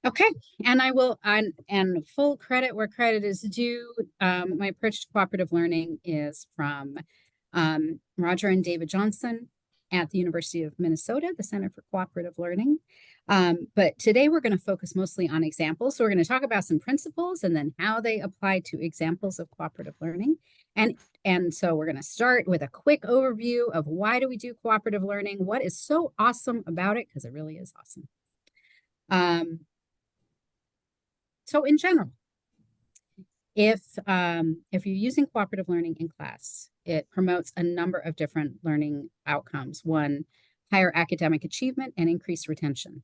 Okay, and I will, and full credit where credit is due. My approach to cooperative learning is from Roger and David Johnson at the University of Minnesota, the Center for Cooperative Learning. But today we're going to focus mostly on examples. So we're going to talk about some principles and then how they apply to examples of cooperative learning. And so we're going to start with a quick overview of why do we do cooperative learning? What is so awesome about it? Because it really is awesome. So in general, if you're using cooperative learning in class, it promotes a number of different learning outcomes. One, higher academic achievement and increased retention.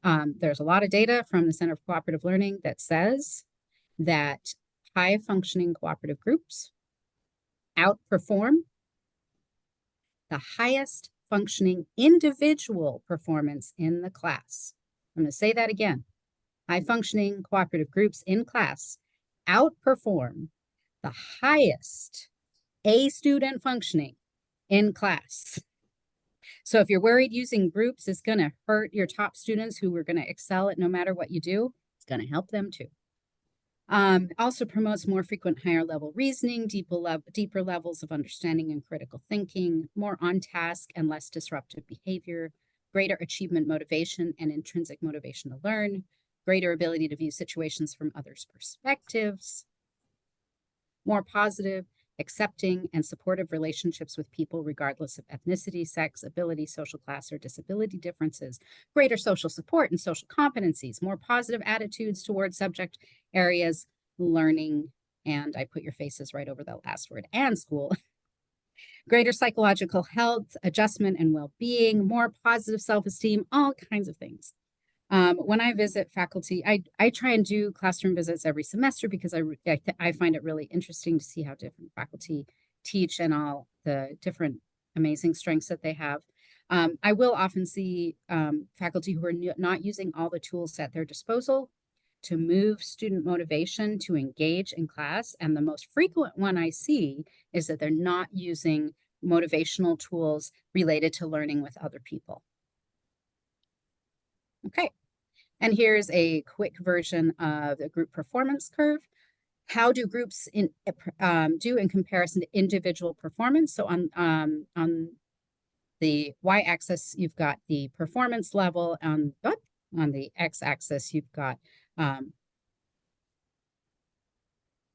There's a lot of data from the Center for Cooperative Learning that says that high functioning cooperative groups outperform the highest functioning individual performance in the class. I'm going to say that again. High-functioning cooperative groups in class outperform the highest A student functioning in class. So if you're worried using groups is going to hurt your top students who are going to excel at no matter what you do, it's going to help them too. Also promotes more frequent higher level reasoning, deeper levels of understanding and critical thinking, more on task and less disruptive behavior, greater achievement motivation and intrinsic motivation to learn, greater ability to view situations from others' perspectives, more positive, accepting, and supportive relationships with people regardless of ethnicity, sex, ability, social class, or disability differences, greater social support and social competencies, more positive attitudes towards subject areas, learning, and I put your faces right over the last word, and school, greater psychological health, adjustment, and well-being, more positive self-esteem, all kinds of things. When I visit faculty, I try and do classroom visits every semester because I find it really interesting to see how different faculty teach and all the different amazing strengths that they have. I will often see faculty who are not using all the tools at their disposal to move student motivation to engage in class. And the most frequent one I see is that they're not using motivational tools related to learning with other people. Okay. And here's a quick version of the group performance curve. How do groups do in comparison to individual performance? So on the y-axis, you've got the performance level. On the x-axis, you've got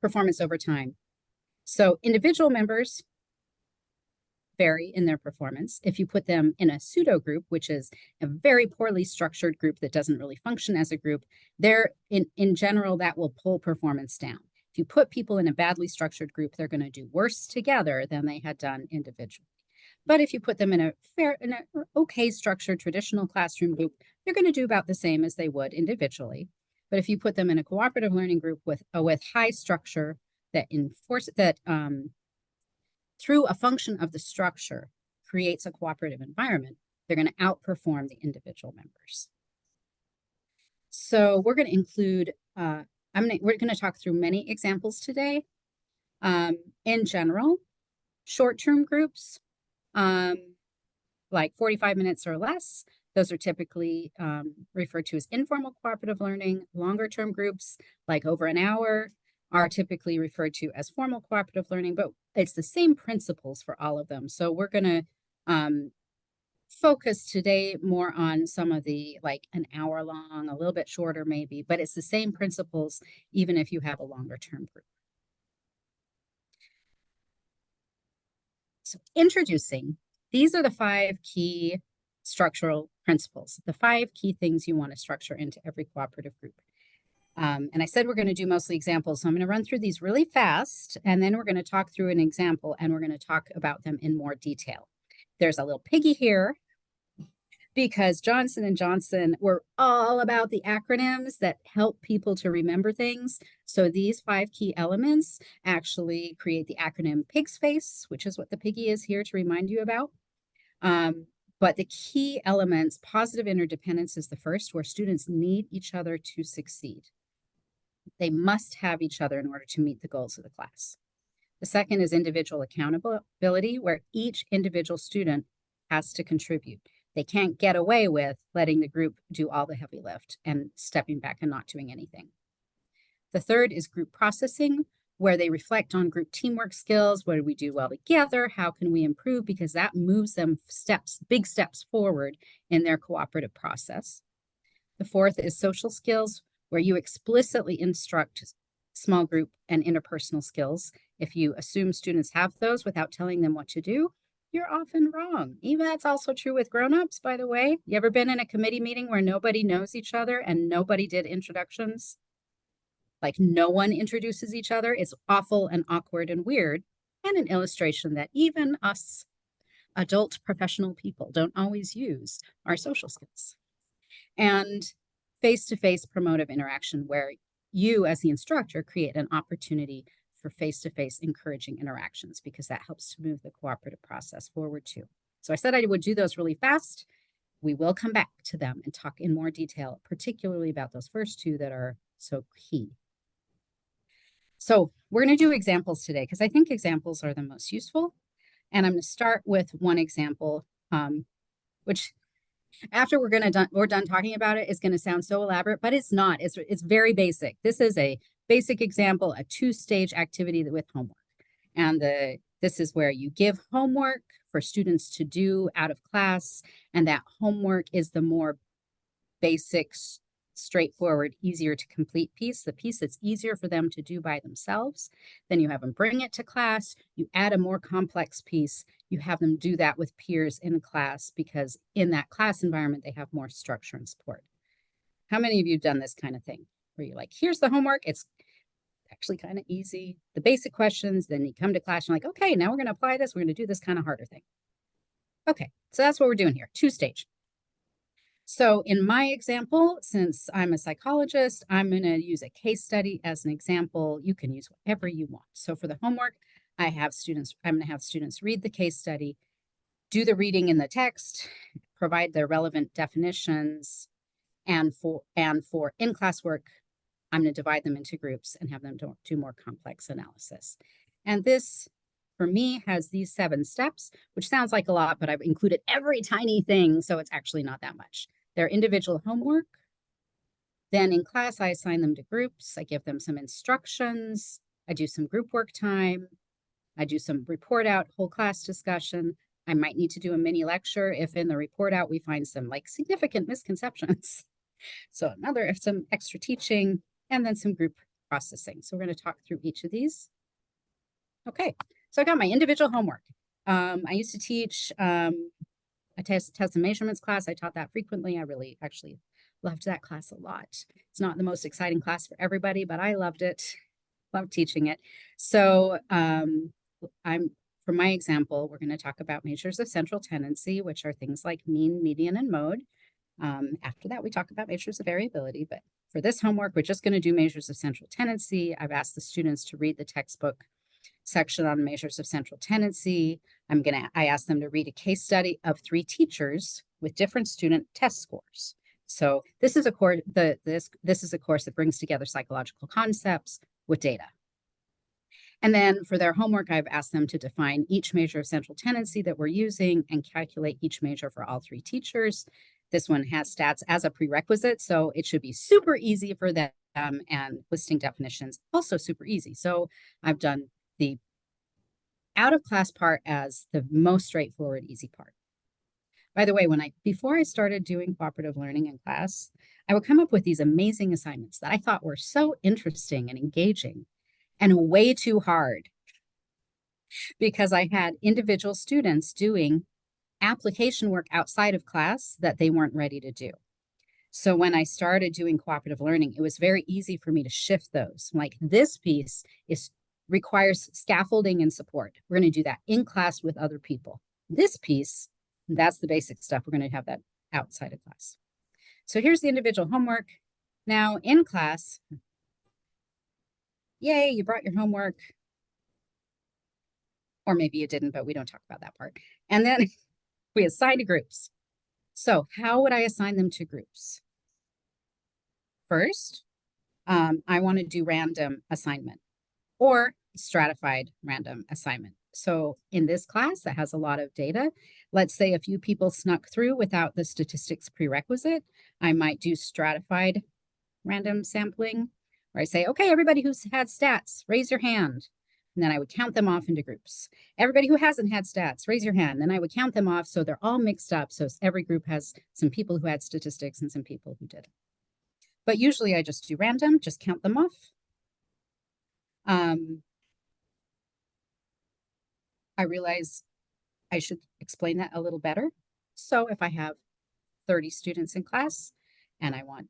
performance over time. So individual members vary in their performance. If you put them in a pseudo group, which is a very poorly structured group that doesn't really function as a group, in general, that will pull performance down. If you put people in a badly structured group, they're going to do worse together than they had done individually. But if you put them in an okay structured traditional classroom group, they're going to do about the same as they would individually. But if you put them in a cooperative learning group with high structure that through a function of the structure creates a cooperative environment, they're going to outperform the individual members. So we're going to include, we're going to talk through many examples today. In general, short-term groups, like 45 minutes or less, those are typically referred to as informal cooperative learning. Longer-term groups, like over an hour, are typically referred to as formal cooperative learning, but it's the same principles for all of them. So we're going to focus today more on some of the like an hour long, a little bit shorter maybe, but it's the same principles even if you have a longer term group. So introducing, these are the 5 key structural principles, the 5 key things you want to structure into every cooperative group. And I said we're going to do mostly examples, so I'm going to run through these really fast, and then we're going to talk through an example, and we're going to talk about them in more detail. There's a little piggy here because Johnson & Johnson were all about the acronyms that help people to remember things. So these 5 key elements actually create the acronym PIG's face, which is what the piggy is here to remind you about. But the key elements, positive interdependence is the first, where students need each other to succeed. They must have each other in order to meet the goals of the class. The second is individual accountability, where each individual student has to contribute. They can't get away with letting the group do all the heavy lift and stepping back and not doing anything. The third is group processing, where they reflect on group teamwork skills. What did we do well together? How can we improve? Because that moves them big steps forward in their cooperative process. The fourth is social skills, where you explicitly instruct small group and interpersonal skills. If you assume students have those without telling them what to do, you're often wrong. Even that's also true with grown-ups, by the way. You ever been in a committee meeting where nobody knows each other and nobody did introductions? Like no one introduces each other. It's awful and awkward and weird, and an illustration that even us adult professional people don't always use our social skills. And face-to-face promotive interaction, where you as the instructor create an opportunity for face-to-face encouraging interactions, because that helps to move the cooperative process forward too. So I said I would do those really fast. We will come back to them and talk in more detail, particularly about those first two that are so key. So we're going to do examples today because I think examples are the most useful. And I'm going to start with one example, which after we're done talking about it, it's going to sound so elaborate, but it's not. It's very basic. This is a basic example, a two-stage activity with homework. And this is where you give homework for students to do out of class, and that homework is the more basic, straightforward, easier to complete piece, the piece that's easier for them to do by themselves. Then you have them bring it to class, you add a more complex piece, you have them do that with peers in class, because in that class environment, they have more structure and support. How many of you have done this kind of thing where you're like, here's the homework, it's actually kind of easy, the basic questions, then you come to class, you're like, okay, now we're going to apply this, we're going to do this kind of harder thing. Okay, so that's what we're doing here, two-stage. So in my example, since I'm a psychologist, I'm going to use a case study as an example. You can use whatever you want. So for the homework, I'm going to have students read the case study, do the reading in the text, provide their relevant definitions, and for in-class work, I'm going to divide them into groups and have them do more complex analysis. And this, for me, has these 7 steps, which sounds like a lot, but I've included every tiny thing, so it's actually not that much. Their individual homework. Then in class, I assign them to groups. I give them some instructions. I do some group work time. I do some report out, whole class discussion. I might need to do a mini lecture if in the report out we find some like significant misconceptions. So some extra teaching, and then some group processing. So we're going to talk through each of these. Okay, so I got my individual homework. I used to teach a test and measurements class. I taught that frequently. I really actually loved that class a lot. It's not the most exciting class for everybody, but I loved it. Loved teaching it. So for my example, we're going to talk about measures of central tendency, which are things like mean, median, and mode. After that, we talk about measures of variability. But for this homework, we're just going to do measures of central tendency. I've asked the students to read the textbook section on measures of central tendency. I asked them to read a case study of 3 teachers with different student test scores. So this is a course. This is a course that brings together psychological concepts with data. And then for their homework, I've asked them to define each measure of central tendency that we're using and calculate each measure for all 3 teachers. This one has stats as a prerequisite, so it should be super easy for them, and listing definitions also super easy. So I've done the out of class part as the most straightforward, easy part. By the way, before I started doing cooperative learning in class, I would come up with these amazing assignments that I thought were so interesting and engaging and way too hard, because I had individual students doing application work outside of class that they weren't ready to do. So when I started doing cooperative learning, it was very easy for me to shift those. Like, this piece requires scaffolding and support. We're going to do that in class with other people. This piece, that's the basic stuff. We're going to have that outside of class. So here's the individual homework. Now in class, yay, you brought your homework. Or maybe you didn't, but we don't talk about that part. And then we assign to groups. So how would I assign them to groups? First, I want to do random assignment or stratified random assignment. So in this class that has a lot of data, let's say a few people snuck through without the statistics prerequisite, I might do stratified random sampling, where I say, okay, everybody who's had stats, raise your hand. And then I would count them off into groups. Everybody who hasn't had stats, raise your hand. Then I would count them off so they're all mixed up. So every group has some people who had statistics and some people who didn't. But usually I just do random, just count them off. I realize I should explain that a little better. So if I have 30 students in class and I want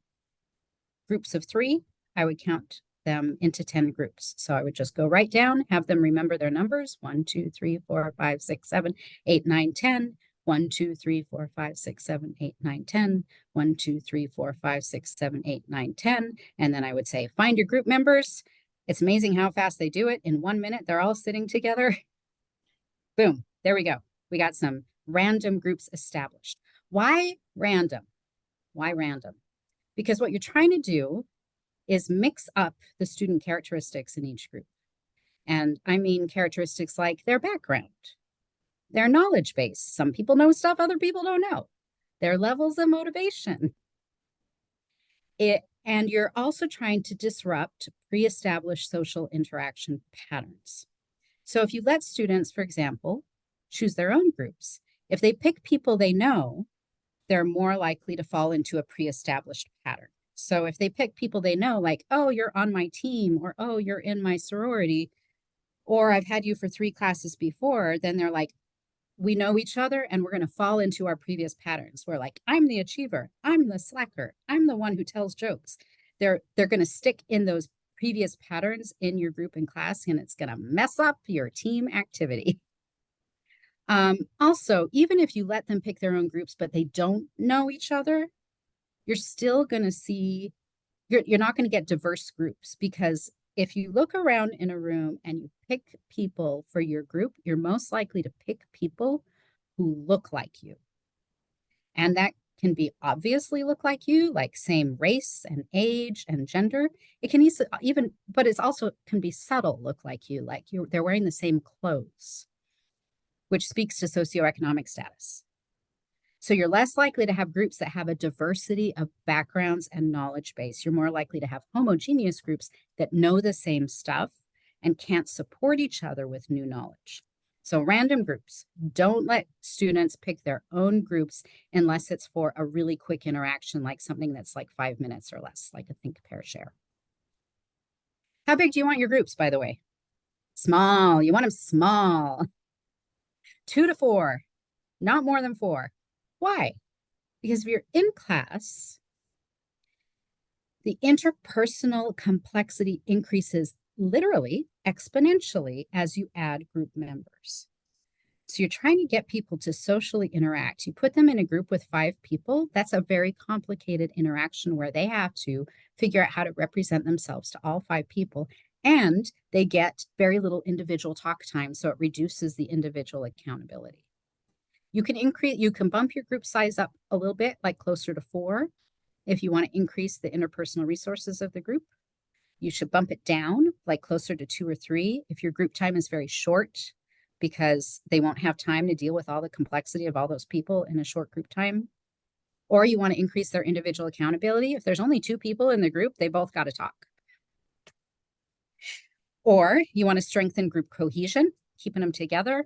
groups of 3, I would count them into 10 groups. So I would just go right down, have them remember their numbers: 1, 2, 3, 4, 5, 6, 7, 8, 9, 10. 1, 2, 3, 4, 5, 6, 7, 8, 9, 10. 1, 2, 3, 4, 5, 6, 7, 8, 9, 10. And then I would say, find your group members. It's amazing how fast they do it. In 1 minute, they're all sitting together. Boom, there we go. We got some random groups established. Why random? Why random? Because what you're trying to do is mix up the student characteristics in each group. And I mean characteristics like their background, their knowledge base. Some people know stuff other people don't know. Their levels of motivation. And you're also trying to disrupt pre-established social interaction patterns. So if you let students, for example, choose their own groups, if they pick people they know, they're more likely to fall into a pre-established pattern. So if they pick people they know, like, oh, you're on my team, or oh, you're in my sorority, or I've had you for 3 classes before, then they're like, we know each other and we're going to fall into our previous patterns. We're like, I'm the achiever, I'm the slacker, I'm the one who tells jokes. They're going to stick in those previous patterns in your group and class, and it's going to mess up your team activity. Also, even if you let them pick their own groups, but they don't know each other, you're still going to see, you're not going to get diverse groups, because if you look around in a room and you pick people for your group, you're most likely to pick people who look like you. And that can be obviously look like you, like same race and age and gender. It can even, but it's also can be subtle look like you, like they're wearing the same clothes, which speaks to socioeconomic status. So you're less likely to have groups that have a diversity of backgrounds and knowledge base. You're more likely to have homogeneous groups that know the same stuff and can't support each other with new knowledge. So random groups, don't let students pick their own groups unless it's for a really quick interaction, like something that's like 5 minutes or less, like a think, pair, share. How big do you want your groups, by the way? Small. You want them small. 2 to 4, not more than 4. Why? Because if you're in class, the interpersonal complexity increases literally exponentially as you add group members. So you're trying to get people to socially interact. You put them in a group with 5 people. That's a very complicated interaction where they have to figure out how to represent themselves to all 5 people. And they get very little individual talk time, so it reduces the individual accountability. You can bump your group size up a little bit, like closer to 4, if you want to increase the interpersonal resources of the group. You should bump it down, like closer to 2 or 3, if your group time is very short, because they won't have time to deal with all the complexity of all those people in a short group time. Or you want to increase their individual accountability. If there's only 2 people in the group, they both got to talk. Or you want to strengthen group cohesion, keeping them together.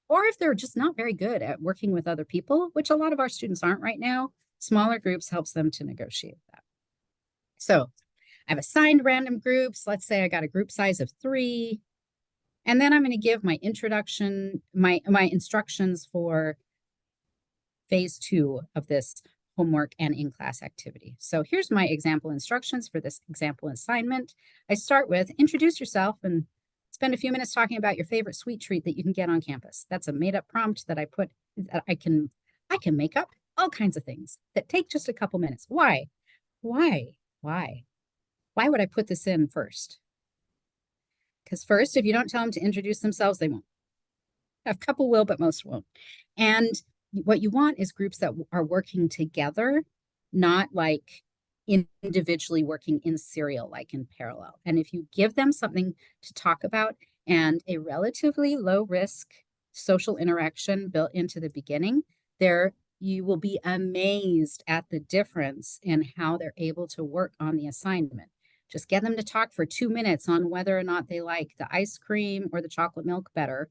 Or if they're just not very good at working with other people, which a lot of our students aren't right now, smaller groups helps them to negotiate that. So I've assigned random groups. Let's say I got a group size of 3. And then I'm going to give my introduction, my instructions for phase 2 of this homework and in-class activity. So here's my example instructions for this example assignment. I start with introduce yourself and spend a few minutes talking about your favorite sweet treat that you can get on campus. That's a made-up prompt that I can make up all kinds of things that take just a couple minutes. Why? Why would I put this in first? Because first, if you don't tell them to introduce themselves, they won't. A couple will, but most won't. And what you want is groups that are working together, not like individually working in serial, like in parallel. And if you give them something to talk about and a relatively low risk social interaction built into the beginning, there you will be amazed at the difference in how they're able to work on the assignment. Just get them to talk for 2 minutes on whether or not they like the ice cream or the chocolate milk better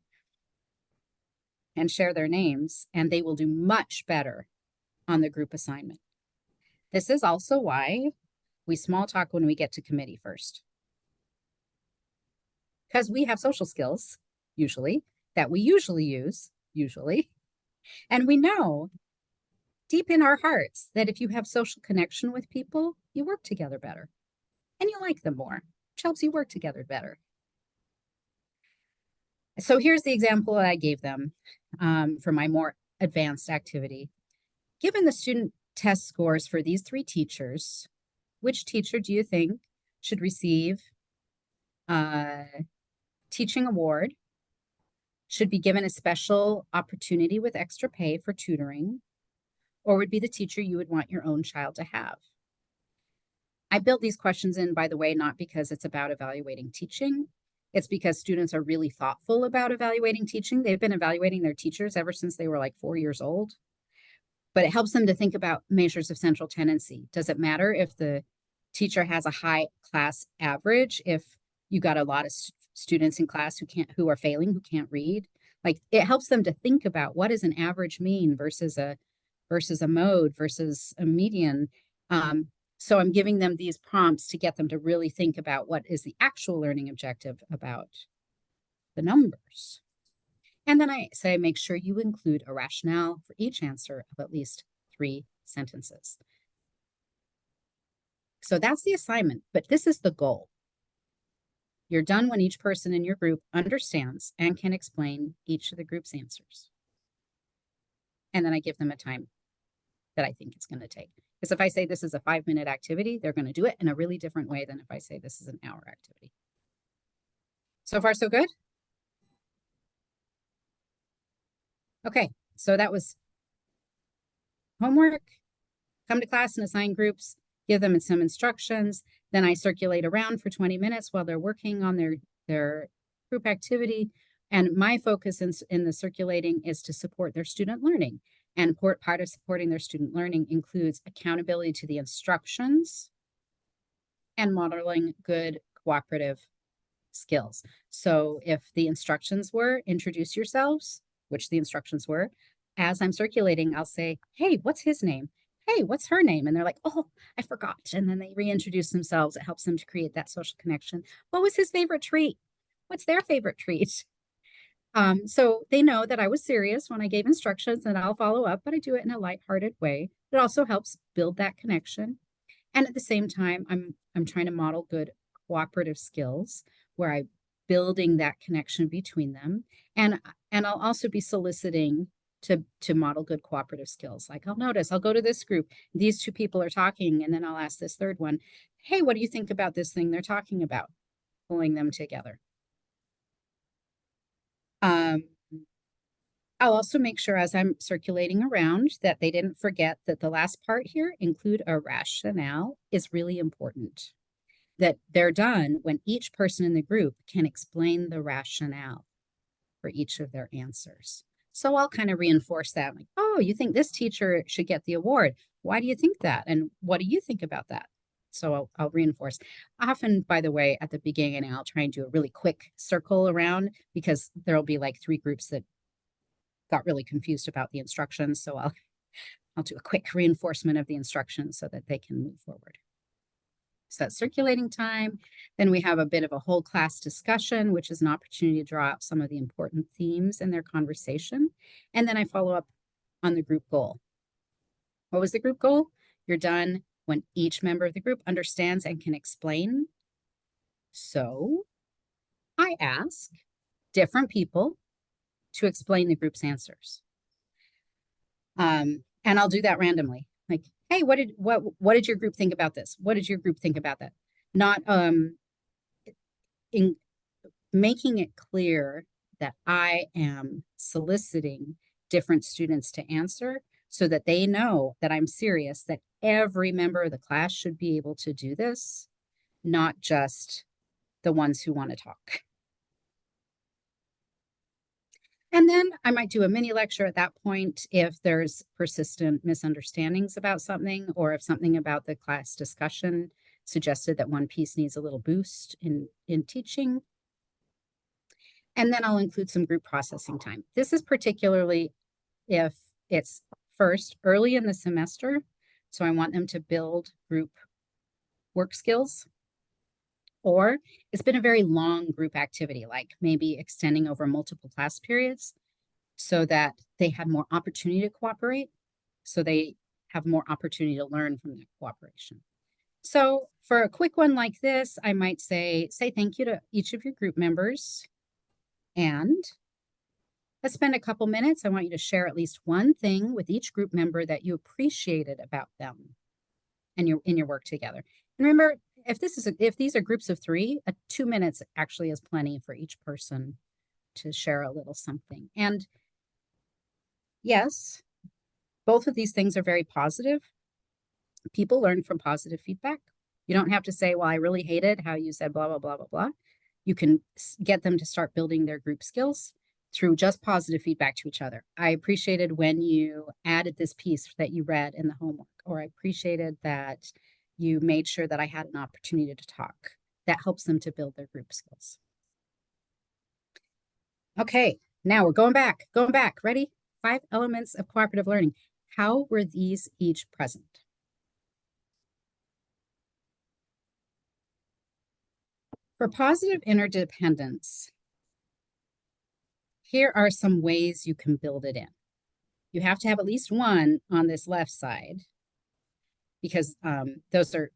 and share their names, and they will do much better on the group assignment. This is also why we small talk when we get to committee first. Because we have social skills, usually, that we usually use, and we know deep in our hearts that if you have social connection with people, you work together better and you like them more, which helps you work together better. So here's the example I gave them for my more advanced activity. Given the student test scores for these 3 teachers, which teacher do you think should receive a teaching award, should be given a special opportunity with extra pay for tutoring, or would be the teacher you would want your own child to have? I built these questions in, by the way, not because it's about evaluating teaching. It's because students are really thoughtful about evaluating teaching. They've been evaluating their teachers ever since they were like 4 years old. But it helps them to think about measures of central tendency. Does it matter if the teacher has a high class average, if you got a lot of students in class who are failing, who can't read? Like, it helps them to think about what does an average mean versus a mode versus a median. So I'm giving them these prompts to get them to really think about what is the actual learning objective about the numbers. And then I say, make sure you include a rationale for each answer of at least 3 sentences. So that's the assignment, but this is the goal. You're done when each person in your group understands and can explain each of the group's answers. And then I give them a time that I think it's going to take. Because if I say this is a 5-minute activity, they're going to do it in a really different way than if I say this is an hour activity. So far, so good? Okay, so that was homework. Come to class and assign groups, give them some instructions. Then I circulate around for 20 minutes while they're working on their group activity. And my focus in the circulating is to support their student learning. And part of supporting their student learning includes accountability to the instructions and modeling good cooperative skills. So if the instructions were introduce yourselves, which the instructions were, as I'm circulating, I'll say, hey, what's his name? Hey, what's her name? And they're like, oh, I forgot. And then they reintroduce themselves. It helps them to create that social connection. What was his favorite treat? What's their favorite treat? So they know that I was serious when I gave instructions and I'll follow up, but I do it in a lighthearted way. It also helps build that connection. And at the same time, I'm trying to model good cooperative skills where I'm building that connection between them. And I'll also be soliciting to model good cooperative skills. Like I'll go to this group, these 2 people are talking, and then I'll ask this third one, hey, what do you think about this thing they're talking about? Pulling them together. I'll also make sure as I'm circulating around that they didn't forget that the last part here, include a rationale, is really important. That they're done when each person in the group can explain the rationale for each of their answers. So I'll kind of reinforce that, like, oh, you think this teacher should get the award. Why do you think that? And what do you think about that? So I'll reinforce. Often, by the way, at the beginning, I'll try and do a really quick circle around because there'll be like 3 groups that got really confused about the instructions. So I'll do a quick reinforcement of the instructions so that they can move forward. So that's circulating time. Then we have a bit of a whole class discussion, which is an opportunity to draw out some of the important themes in their conversation. And then I follow up on the group goal. What was the group goal? You're done when each member of the group understands and can explain. So I ask different people to explain the group's answers. And I'll do that randomly. Like, hey, what did your group think about this? What did your group think about that? Not in making it clear that I am soliciting different students to answer so that they know that I'm serious, that every member of the class should be able to do this, not just the ones who want to talk. And then I might do a mini lecture at that point if there's persistent misunderstandings about something, or if something about the class discussion suggested that one piece needs a little boost in teaching. And then I'll include some group processing time. This is particularly if it's first early in the semester. So I want them to build group work skills, or it's been a very long group activity, like maybe extending over multiple class periods so that they had more opportunity to cooperate, so they have more opportunity to learn from that cooperation. So for a quick one like this, I might say thank you to each of your group members, and let's spend a couple minutes. I want you to share at least one thing with each group member that you appreciated about them and in your work together. And remember, if these are groups of 3, 2 minutes actually is plenty for each person to share a little something. And yes, both of these things are very positive. People learn from positive feedback. You don't have to say, well, I really hated how you said blah, blah, blah, blah, blah. You can get them to start building their group skills through just positive feedback to each other. I appreciated when you added this piece that you read in the homework, or I appreciated that you made sure that I had an opportunity to talk. That helps them to build their group skills. Okay, now we're going back. Ready? 5 elements of cooperative learning. How were these each present? For positive interdependence, here are some ways you can build it in. You have to have at least one on this left side, because those are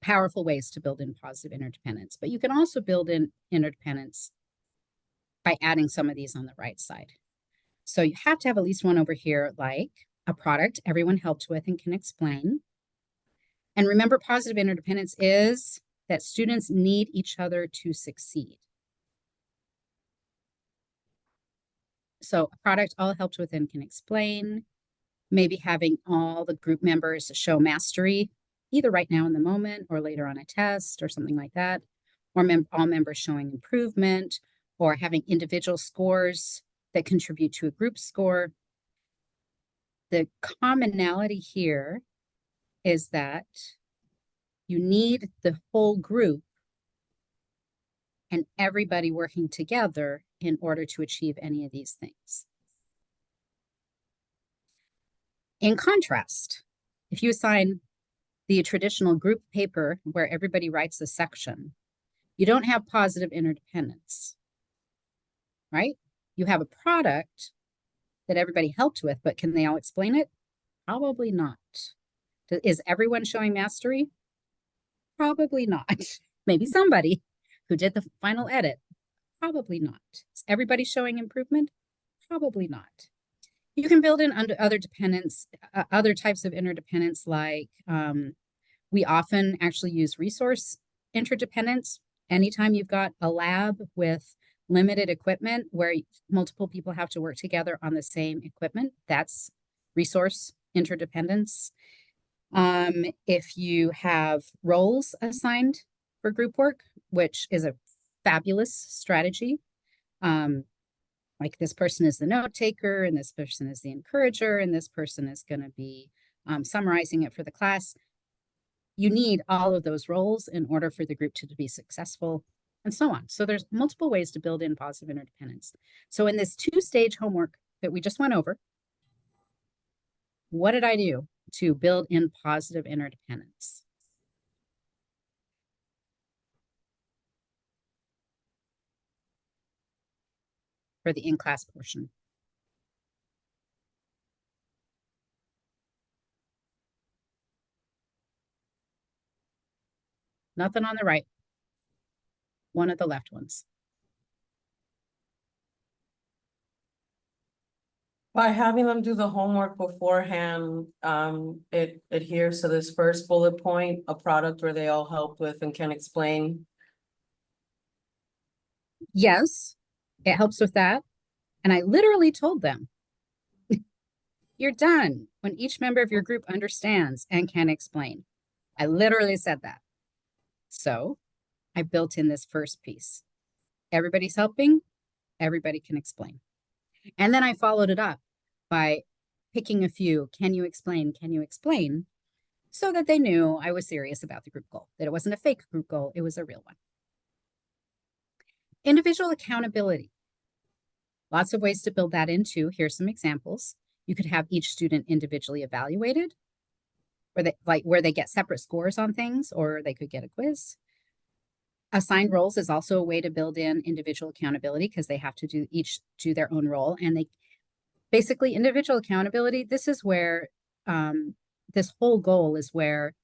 powerful ways to build in positive interdependence. But you can also build in interdependence by adding some of these on the right side. So you have to have at least one over here, like a product everyone helped with and can explain. And remember, positive interdependence is that students need each other to succeed. So a product all helped with and can explain. Maybe having all the group members show mastery, either right now in the moment or later on a test or something like that, or all members showing improvement, or having individual scores that contribute to a group score. The commonality here is that you need the whole group and everybody working together in order to achieve any of these things. In contrast, if you assign the traditional group paper where everybody writes a section, you don't have positive interdependence, right? You have a product that everybody helped with, but can they all explain it? Probably not. Is everyone showing mastery? Probably not. Maybe somebody who did the final edit. Probably not. Is everybody showing improvement? Probably not. You can build in other dependence, other types of interdependence, like we often actually use resource interdependence. Anytime you've got a lab with limited equipment where multiple people have to work together on the same equipment, that's resource interdependence. If you have roles assigned for group work, which is a fabulous strategy, like this person is the note taker, and this person is the encourager, and this person is going to be summarizing it for the class. You need all of those roles in order for the group to be successful, and so on. So there's multiple ways to build in positive interdependence. So in this 2-stage homework that we just went over, what did I do to build in positive interdependence? For the in-class portion. Nothing on the right. One of the left ones. By having them do the homework beforehand, it adheres to this first bullet point, a product where they all help with and can explain. Yes, it helps with that. And I literally told them, you're done when each member of your group understands and can explain. I literally said that. So I built in this first piece. Everybody's helping. everybody can explain. And then I followed it up by picking a few, can you explain? Can you explain? So that they knew I was serious about the group goal, that it wasn't a fake group goal, it was a real one. Individual accountability. Lots of ways to build that into. Here's some examples. You could have each student individually evaluated, where they get separate scores on things, or they could get a quiz. Assigned roles is also a way to build in individual accountability because they have to each do their own role. And they basically, individual accountability, this is where this whole goal is where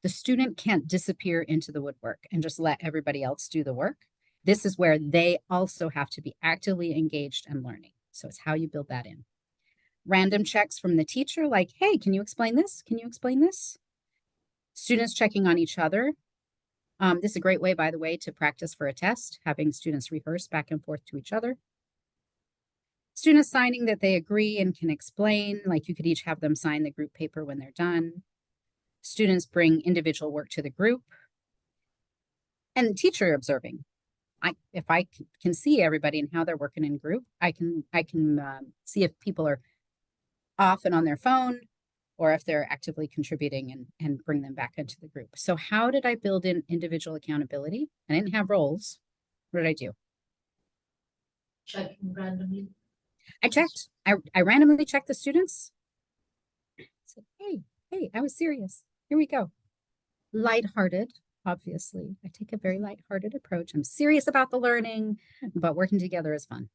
the student can't disappear into the woodwork and just let everybody else do the work. This is where they also have to be actively engaged and learning. So it's how you build that in. Random checks from the teacher, like, hey, can you explain this? Can you explain this? Students checking on each other. This is a great way, by the way, to practice for a test, having students rehearse back and forth to each other. Students signing that they agree and can explain, like you could each have them sign the group paper when they're done. Students bring individual work to the group. And the teacher observing. If I can see everybody and how they're working in group, I can see if people are off and on their phone, or if they're actively contributing and bring them back into the group. So how did I build in individual accountability? I didn't have roles. What did I do? Checking randomly. I checked. I randomly checked the students. Said, hey, I was serious. Here we go. Lighthearted, obviously. I take a very lighthearted approach. I'm serious about the learning, but working together is fun.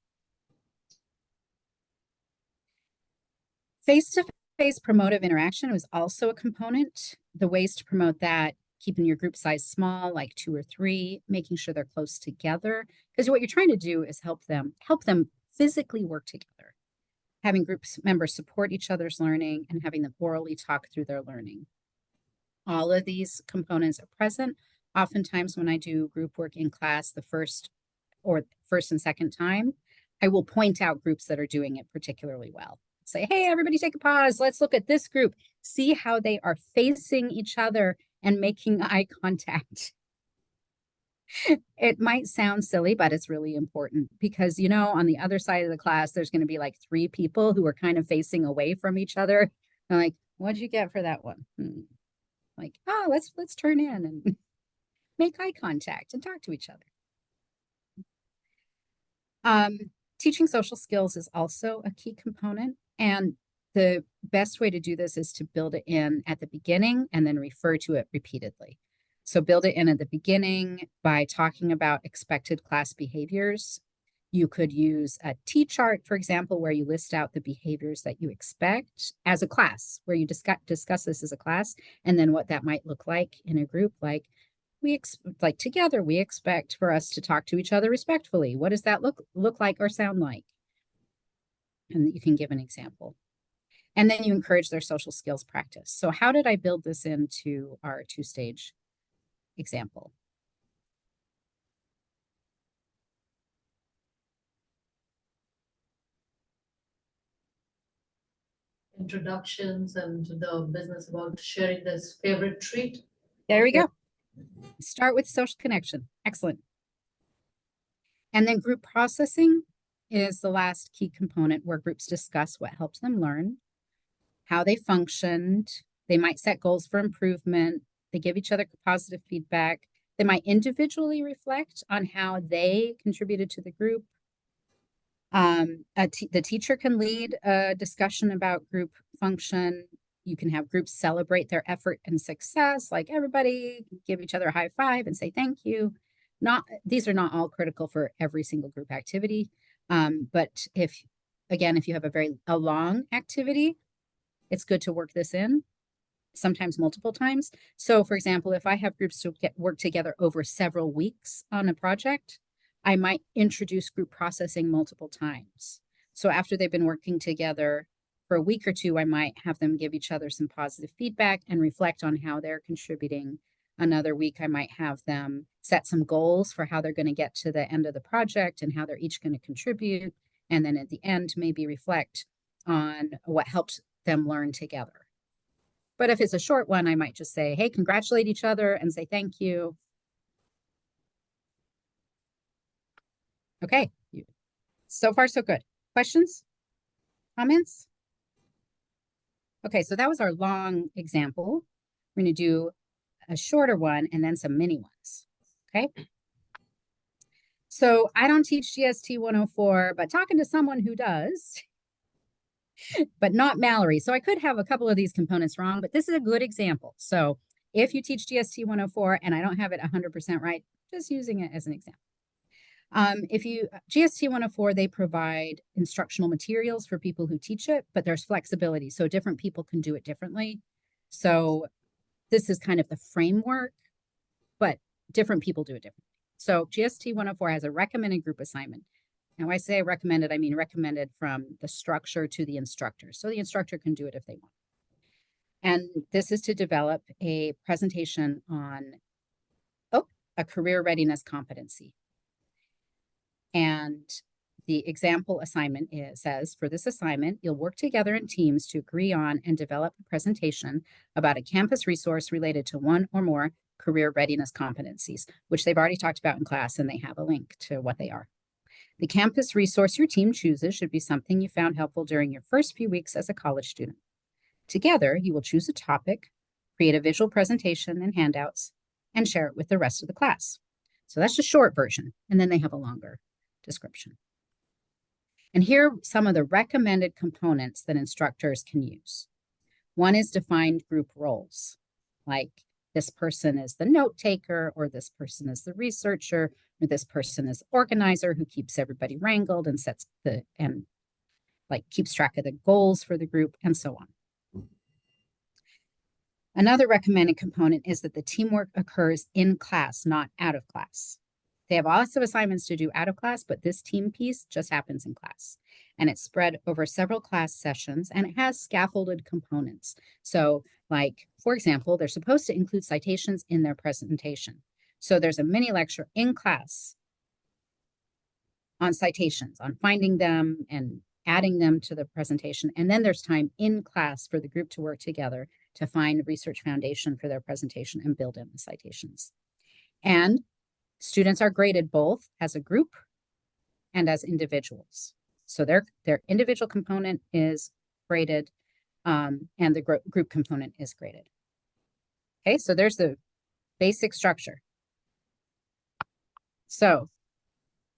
Face-to-face promotive interaction was also a component. The ways to promote that, keeping your group size small, like 2 or 3, making sure they're close together. Because what you're trying to do is help them physically work together. Having group members support each other's learning and having them orally talk through their learning. All of these components are present. Oftentimes when I do group work in class, the first and second time, I will point out groups that are doing it particularly well. Say, hey, everybody take a pause. Let's look at this group. See how they are facing each other and making eye contact. It might sound silly, but it's really important because, on the other side of the class, there's going to be like 3 people who are kind of facing away from each other. I'm like, what'd you get for that one? Like, oh, let's turn in and make eye contact and talk to each other. Teaching social skills is also a key component. And the best way to do this is to build it in at the beginning and then refer to it repeatedly. So build it in at the beginning by talking about expected class behaviors. You could use a T-chart, for example, where you list out the behaviors that you expect as a class, where you discuss this as a class, and then what that might look like in a group. Like together, we expect for us to talk to each other respectfully. What does that look like or sound like? And you can give an example. And then you encourage their social skills practice. So how did I build this into our 2-stage example? Introductions and the business about sharing this favorite treat. There we go. Start with social connection. Excellent. And then group processing is the last key component where groups discuss what helped them learn, how they functioned. They might set goals for improvement. They give each other positive feedback. They might individually reflect on how they contributed to the group. The teacher can lead a discussion about group function. You can have groups celebrate their effort and success, like everybody give each other a high five and say thank you. These are not all critical for every single group activity. But if you have a long activity, it's good to work this in, sometimes multiple times. So for example, if I have groups to work together over several weeks on a project, I might introduce group processing multiple times. So after they've been working together for a week or 2, I might have them give each other some positive feedback and reflect on how they're contributing. Another week, I might have them set some goals for how they're going to get to the end of the project and how they're each going to contribute. And then at the end, maybe reflect on what helped them learn together. But if it's a short one, I might just say, hey, congratulate each other and say thank you. Okay, So far, so good. Questions? Comments? Okay, so that was our long example. We're going to do a shorter one and then some mini ones. Okay. So I don't teach GST 104, but talking to someone who does, but not Mallory. So I could have a couple of these components wrong, but this is a good example. So if you teach GST 104 and I don't have it 100% right, just using it as an example. If you GST 104, they provide instructional materials for people who teach it, but there's flexibility. So different people can do it differently. So this is kind of the framework, but different people do it differently. So GST 104 has a recommended group assignment. Now I say recommended, I mean recommended from the structure to the instructor. So the instructor can do it if they want. And this is to develop a presentation on, a career readiness competency. And the example assignment says, for this assignment, you'll work together in teams to agree on and develop a presentation about a campus resource related to one or more career readiness competencies, which they've already talked about in class, and they have a link to what they are. The campus resource your team chooses should be something you found helpful during your first few weeks as a college student. Together, you will choose a topic, create a visual presentation and handouts, and share it with the rest of the class. So that's the short version, and then they have a longer description. And here are some of the recommended components that instructors can use. One is defined group roles, like this person is the note taker, or this person is the researcher, or this person is organizer who keeps everybody wrangled and keeps track of the goals for the group, and so on. Another recommended component is that the teamwork occurs in class, not out of class. They have lots of assignments to do out of class, but this team piece just happens in class. And it's spread over several class sessions, and it has scaffolded components. So, like, for example, they're supposed to include citations in their presentation. So there's a mini lecture in class on citations, on finding them and adding them to the presentation. And then there's time in class for the group to work together to find research foundation for their presentation and build in the citations. And students are graded both as a group and as individuals. So their individual component is graded, and the group component is graded. Okay, so there's the basic structure. So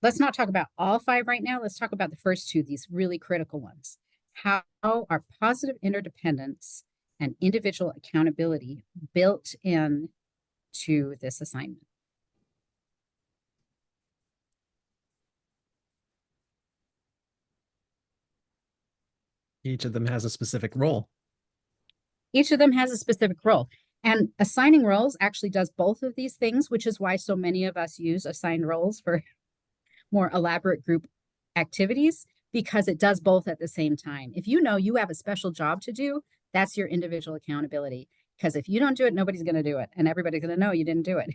let's not talk about all 5 right now. Let's talk about the first 2, these really critical ones. How are positive interdependence and individual accountability built in to this assignment? Each of them has a specific role. Each of them has a specific role. And assigning roles actually does both of these things, which is why so many of us use assigned roles for more elaborate group activities, because it does both at the same time. If you know you have a special job to do, that's your individual accountability. Because if you don't do it, nobody's going to do it, and everybody's going to know you didn't do it.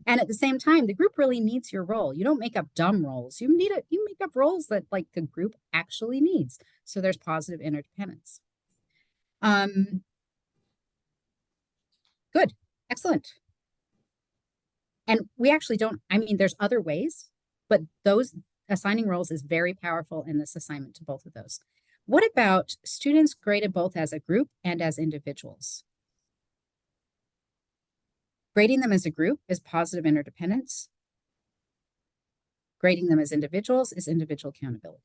And at the same time, the group really needs your role. You don't make up dumb roles. You make up roles that like the group actually needs. So there's positive interdependence. Good, excellent. And we actually don't, I mean, there's other ways, but those assigning roles is very powerful in this assignment to both of those. What about students graded both as a group and as individuals? Grading them as a group is positive interdependence. Grading them as individuals is individual accountability.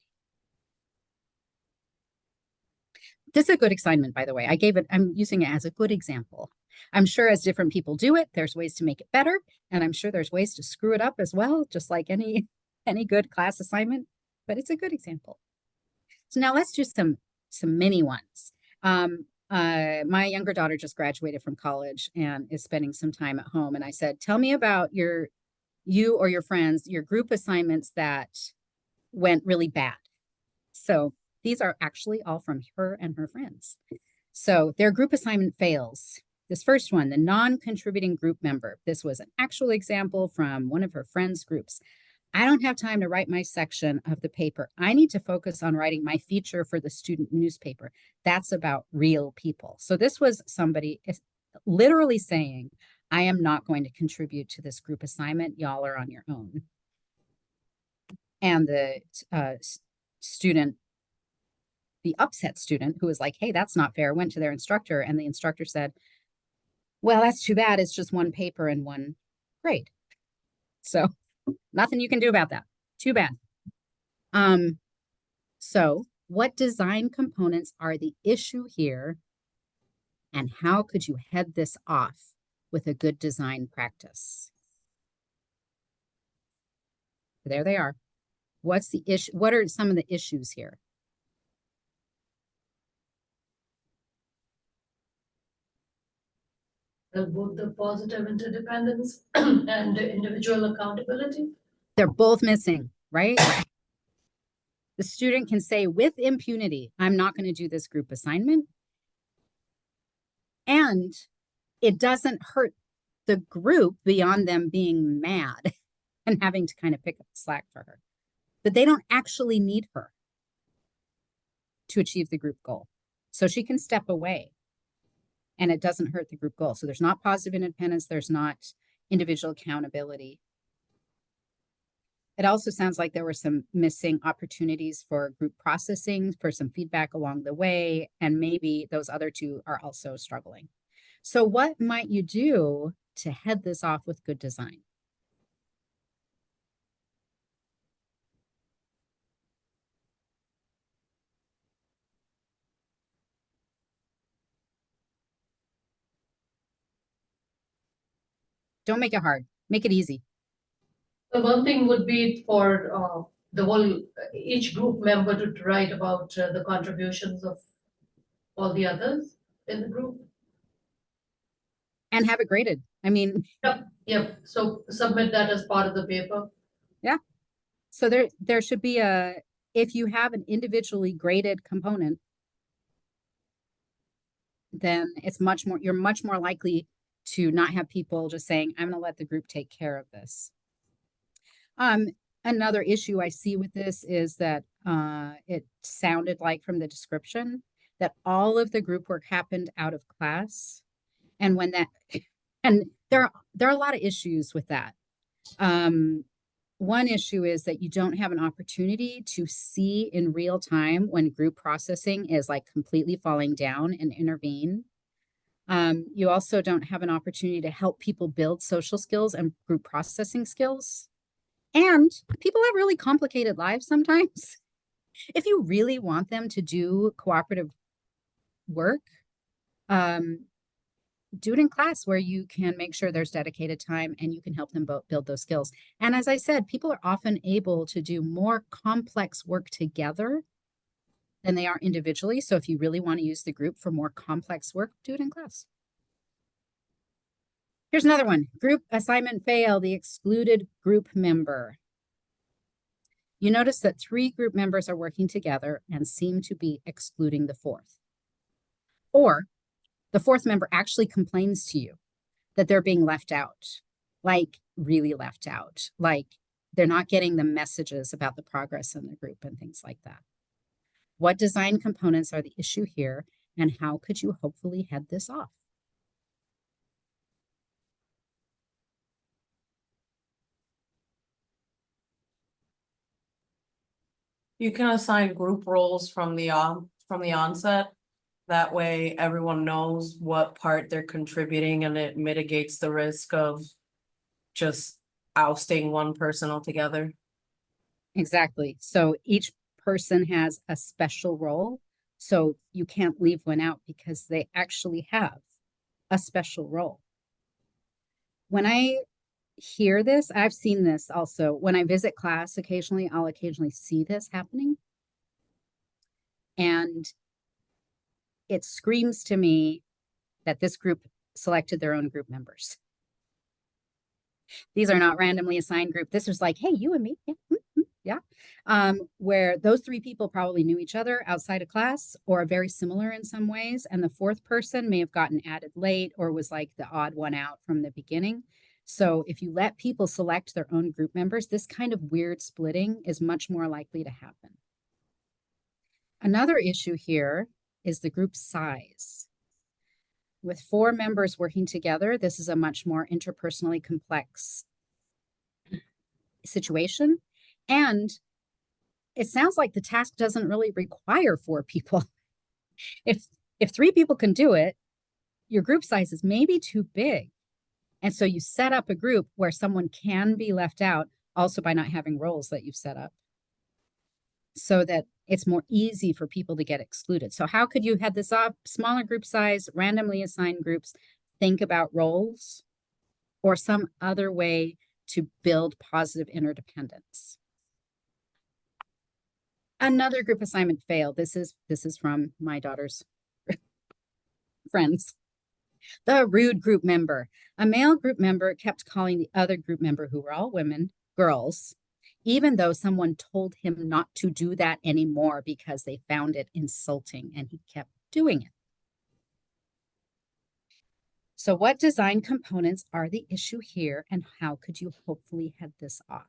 This is a good assignment, by the way. I'm using it as a good example. I'm sure as different people do it, there's ways to make it better. And I'm sure there's ways to screw it up as well, just like any good class assignment, but it's a good example. So now let's do some mini ones. My younger daughter just graduated from college and is spending some time at home. And I said, tell me about you or your friends, your group assignments that went really bad. So these are actually all from her and her friends. So their group assignment fails. This first one, the non-contributing group member. This was an actual example from one of her friends' groups. I don't have time to write my section of the paper. I need to focus on writing my feature for the student newspaper. That's about real people. So this was somebody literally saying, I am not going to contribute to this group assignment. Y'all are on your own. And the student, the upset student who was like, hey, that's not fair, went to their instructor, and the instructor said, well, that's too bad. It's just one paper and one grade. So nothing you can do about that. Too bad. So what design components are the issue here? And how could you head this off with a good design practice? There they are. What's the issue? What are some of the issues here? Both the positive interdependence and the individual accountability. They're both missing, right? The student can say with impunity, I'm not going to do this group assignment. And it doesn't hurt the group beyond them being mad and having to kind of pick up the slack for her. But they don't actually need her to achieve the group goal. So she can step away and it doesn't hurt the group goal. So there's not positive independence. There's not individual accountability. It also sounds like there were some missing opportunities for group processing, for some feedback along the way, and maybe those other two are also struggling. So what might you do to head this off with good design? Don't make it hard. Make it easy. The one thing would be for the whole, each group member to write about the contributions of all the others in the group. And have it graded. I mean, Yep, so submit that as part of the paper. so there should be if you have an individually graded component, then it's you're much more likely to not have people just saying, I'm going to let the group take care of this. Another issue I see with this is that it sounded like from the description that all of the group work happened out of class. And when that, and there are a lot of issues with that. One issue is that you don't have an opportunity to see in real time when group processing is like completely falling down and intervene. You also don't have an opportunity to help people build social skills and group processing skills. And people have really complicated lives sometimes. If you really want them to do cooperative work, do it in class where you can make sure there's dedicated time and you can help them build those skills. And as I said, people are often able to do more complex work together than they are individually. So if you really want to use the group for more complex work, do it in class. Here's another one. Group assignment fail, the excluded group member. You notice that 3 group members are working together and seem to be excluding the 4th. Or the 4th member actually complains to you that they're being left out, like really left out, like they're not getting the messages about the progress in the group and things like that. What design components are the issue here, and how could you hopefully head this off? You can assign group roles from the onset. That way everyone knows what part they're contributing and it mitigates the risk of just ousting one person altogether. Exactly. So each person has a special role. So you can't leave one out because they actually have a special role. When I hear this, I've seen this also. When I visit class occasionally, I'll occasionally see this happening. And it screams to me that this group selected their own group members. These are not randomly assigned group. This was like, hey, you and me. Yeah. Where those 3 people probably knew each other outside of class or are very similar in some ways. And the 4th person may have gotten added late or was like the odd one out from the beginning. So if you let people select their own group members, this kind of weird splitting is much more likely to happen. Another issue here is the group size. With 4 members working together, this is a much more interpersonally complex situation. And it sounds like the task doesn't really require 4 people. If 3 people can do it, your group size is maybe too big. And so you set up a group where someone can be left out also by not having roles that you've set up so that it's more easy for people to get excluded. So how could you have this smaller group size, randomly assigned groups, think about roles or some other way to build positive interdependence? Another group assignment failed. This is from my daughter's friends. The rude group member. A male group member kept calling the other group member, who were all women, girls, even though someone told him not to do that anymore because they found it insulting, and he kept doing it. So what design components are the issue here, and how could you hopefully head this off?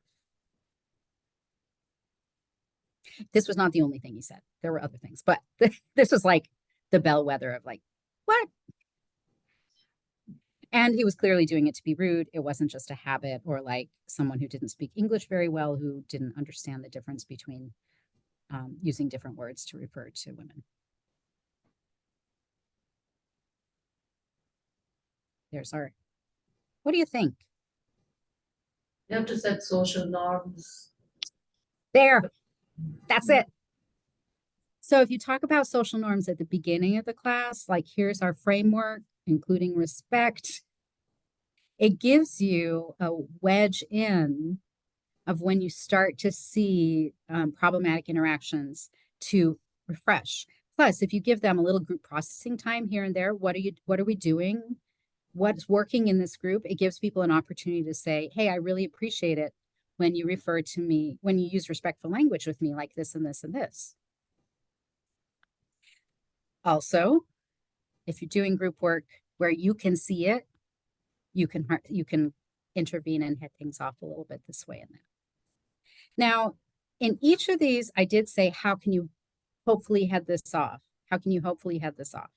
This was not the only thing he said. There were other things, but this was like the bellwether of like, what? And he was clearly doing it to be rude. It wasn't just a habit or like someone who didn't speak English very well, who didn't understand the difference between using different words to refer to women. There's our, what do you think? You have to set social norms. There, that's it. So if you talk about social norms at the beginning of the class, like here's our framework, including respect, it gives you a wedge in of when you start to see problematic interactions to refresh. Plus, if you give them a little group processing time here and there, what are we doing? What's working in this group? It gives people an opportunity to say, hey, I really appreciate it when you refer to me, when you use respectful language with me like this and this and this. Also, if you're doing group work where you can see it, you can intervene and head things off a little bit this way and that. Now, in each of these, I did say, how can you hopefully head this off? How can you hopefully head this off?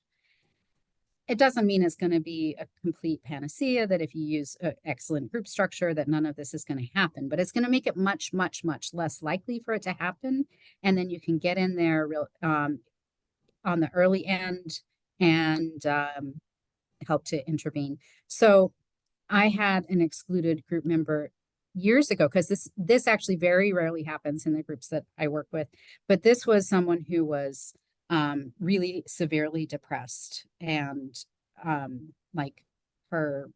It doesn't mean it's going to be a complete panacea, that if you use an excellent group structure, that none of this is going to happen, but it's going to make it much, much, much less likely for it to happen. And then you can get in there real, on the early end and help to intervene. So I had an excluded group member years ago, because this actually very rarely happens in the groups that I work with, but this was someone who was really severely depressed, and like her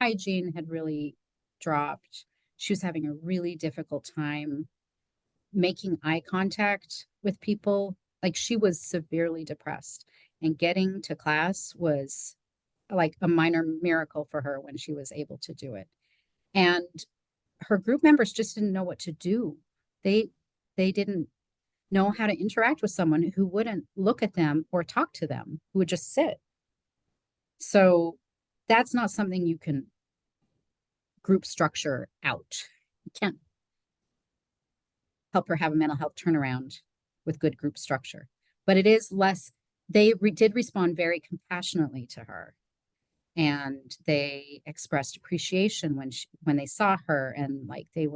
hygiene had really dropped. She was having a really difficult time making eye contact with people. Like, she was severely depressed, and getting to class was like a minor miracle for her when she was able to do it. And her group members just didn't know what to do. They didn't know how to interact with someone who wouldn't look at them or talk to them, who would just sit. So that's not something you can group structure out. You can't help her have a mental health turnaround with good group structure. But it is less, they did respond very compassionately to her. And they expressed appreciation when they saw her, and like they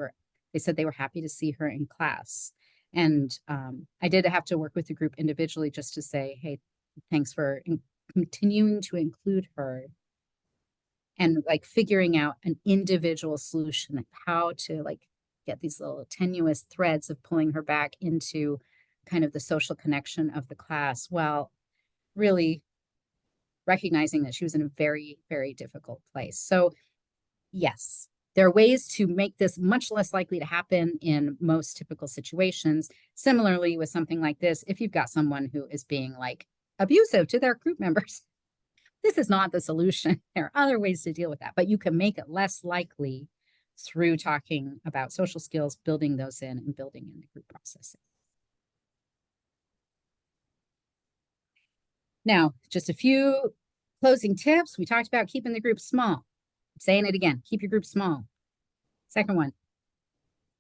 said they were happy to see her in class. And I did have to work with the group individually just to say, hey, thanks for continuing to include her, and like figuring out an individual solution, like how to like get these little tenuous threads of pulling her back into kind of the social connection of the class, while really recognizing that she was in a very, very difficult place. So yes, there are ways to make this much less likely to happen in most typical situations. Similarly, with something like this, if you've got someone who is being like abusive to their group members, this is not the solution. There are other ways to deal with that, but you can make it less likely through talking about social skills, building those in, and building in the group processing. Now, just a few closing tips. We talked about keeping the group small. I'm saying it again, keep your group small. Second one,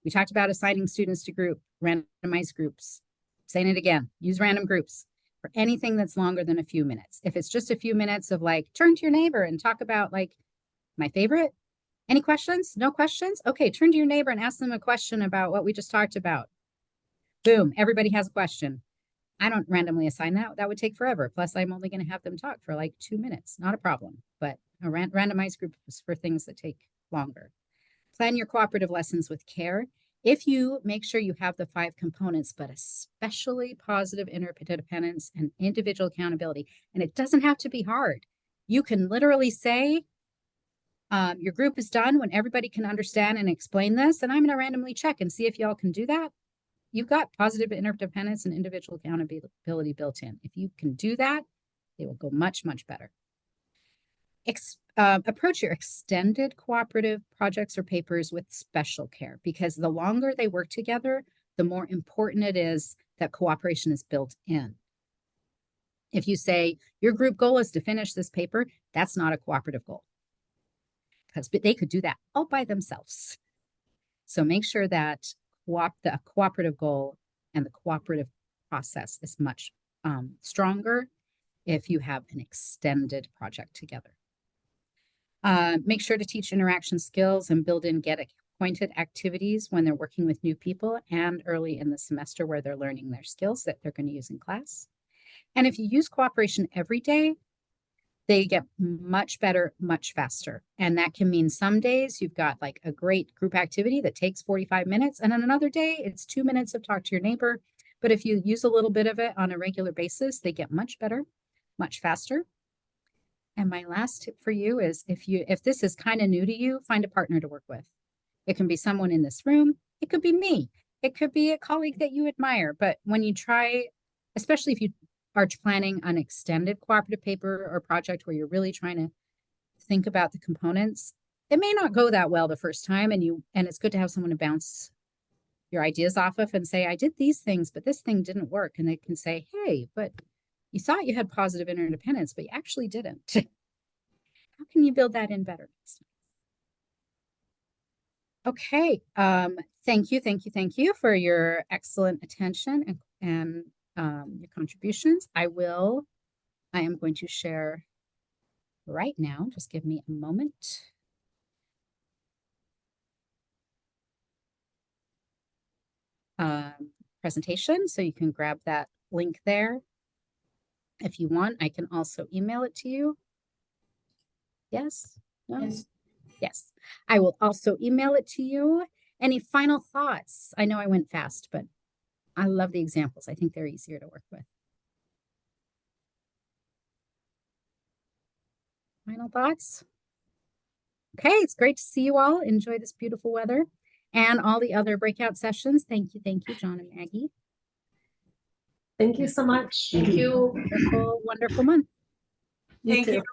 we talked about assigning students to randomized groups. I'm saying it again, use random groups for anything that's longer than a few minutes. If it's just a few minutes of like, turn to your neighbor and talk about like my favorite. Any questions? No questions? Okay, turn to your neighbor and ask them a question about what we just talked about. Boom, everybody has a question. I don't randomly assign that. That would take forever. Plus, I'm only going to have them talk for like 2 minutes. Not a problem. But a randomized group is for things that take longer. Plan your cooperative lessons with care. If you make sure you have the 5 components, but especially positive interdependence and individual accountability, and it doesn't have to be hard. You can literally say, your group is done when everybody can understand and explain this, and I'm going to randomly check and see if y'all can do that. You've got positive interdependence and individual accountability built in. If you can do that, they will go much, much better. Approach your extended cooperative projects or papers with special care, because the longer they work together, the more important it is that cooperation is built in. If you say your group goal is to finish this paper, that's not a cooperative goal, because they could do that all by themselves. So make sure that the cooperative goal and the cooperative process is much stronger if you have an extended project together. Make sure to teach interaction skills and build in get acquainted activities when they're working with new people and early in the semester where they're learning their skills that they're going to use in class. And if you use cooperation every day, they get much better, much faster. And that can mean some days you've got like a great group activity that takes 45 minutes. And on another day, it's 2 minutes of talk to your neighbor. But if you use a little bit of it on a regular basis, they get much better, much faster. And my last tip for you is if this is kind of new to you, find a partner to work with. It can be someone in this room. It could be me. It could be a colleague that you admire. But when you try, especially if you are planning an extended cooperative paper or project where you're really trying to think about the components, it may not go that well the first time, and it's good to have someone to bounce your ideas off of and say, I did these things, but this thing didn't work. And they can say, hey, but you thought you had positive interdependence, but you actually didn't. How can you build that in better? Okay. Thank you for your excellent attention and your contributions. I am going to share right now. Just give me a moment. Presentation, so you can grab that link there. If you want, I can also email it to you. Yes? No? Yes. Yes. I will also email it to you. Any final thoughts? I know I went fast, but I love the examples. I think they're easier to work with. Final thoughts? Okay, it's great to see you all. Enjoy this beautiful weather and all the other breakout sessions. Thank you, John and Maggie. Thank you so much. Thank you. Wonderful, wonderful month. You Thank too. you.